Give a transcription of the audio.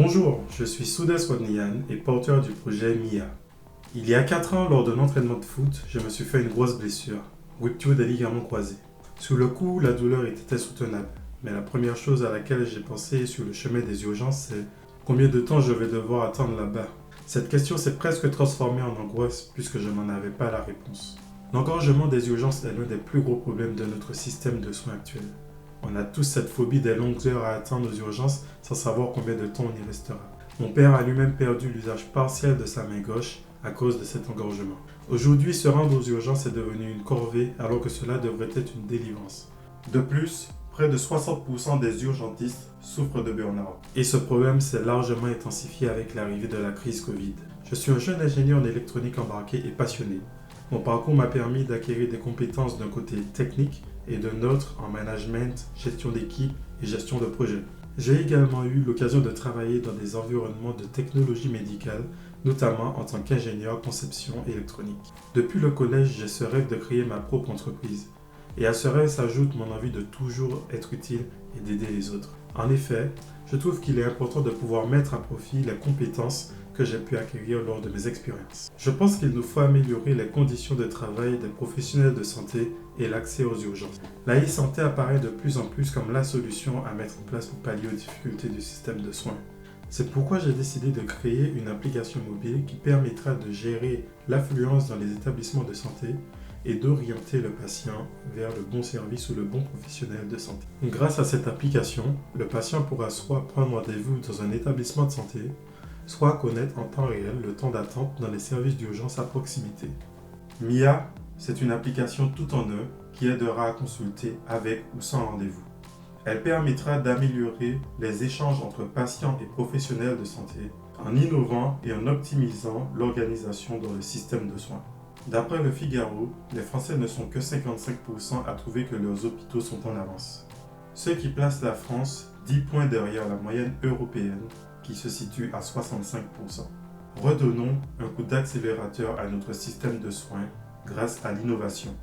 Bonjour, je suis Soudes Wadnian et porteur du projet MIA. Il y a 4 ans, lors d'un entraînement de foot, je me suis fait une grosse blessure, rupture des ligaments croisés. Sur le coup, la douleur était insoutenable, mais la première chose à laquelle j'ai pensé sur le chemin des urgences, c'est combien de temps je vais devoir attendre là-bas. Cette question s'est presque transformée en angoisse puisque je n'en avais pas la réponse. L'engorgement des urgences est l'un des plus gros problèmes de notre système de soins actuel. On a tous cette phobie des longues heures à attendre aux urgences sans savoir combien de temps on y restera. Mon père a lui-même perdu l'usage partiel de sa main gauche à cause de cet engorgement. Aujourd'hui, se rendre aux urgences est devenu une corvée alors que cela devrait être une délivrance. De plus, près de 60% des urgentistes souffrent de burn-out. Et ce problème s'est largement intensifié avec l'arrivée de la crise Covid. Je suis un jeune ingénieur en électronique embarqué et passionné. Mon parcours m'a permis d'acquérir des compétences d'un côté technique et d'un autre en management, gestion d'équipe et gestion de projet. J'ai également eu l'occasion de travailler dans des environnements de technologie médicale, notamment en tant qu'ingénieur conception électronique. Depuis le collège, j'ai ce rêve de créer ma propre entreprise. Et à ce rêve s'ajoute mon envie de toujours être utile et d'aider les autres. En effet, je trouve qu'il est important de pouvoir mettre à profit les compétences que j'ai pu acquérir lors de mes expériences. Je pense qu'il nous faut améliorer les conditions de travail des professionnels de santé et l'accès aux urgences. La e-santé apparaît de plus en plus comme la solution à mettre en place pour pallier aux difficultés du système de soins. C'est pourquoi j'ai décidé de créer une application mobile qui permettra de gérer l'affluence dans les établissements de santé et d'orienter le patient vers le bon service ou le bon professionnel de santé. Grâce à cette application, le patient pourra soit prendre rendez-vous dans un établissement de santé, soit connaître en temps réel le temps d'attente dans les services d'urgence à proximité. MIA, c'est une application tout en un qui aidera à consulter avec ou sans rendez-vous. Elle permettra d'améliorer les échanges entre patients et professionnels de santé en innovant et en optimisant l'organisation dans le système de soins. D'après le Figaro, les Français ne sont que 55% à trouver que leurs hôpitaux sont en avance. Ce qui place la France 10 points derrière la moyenne européenne qui se situe à 65%. Redonnons un coup d'accélérateur à notre système de soins grâce à l'innovation.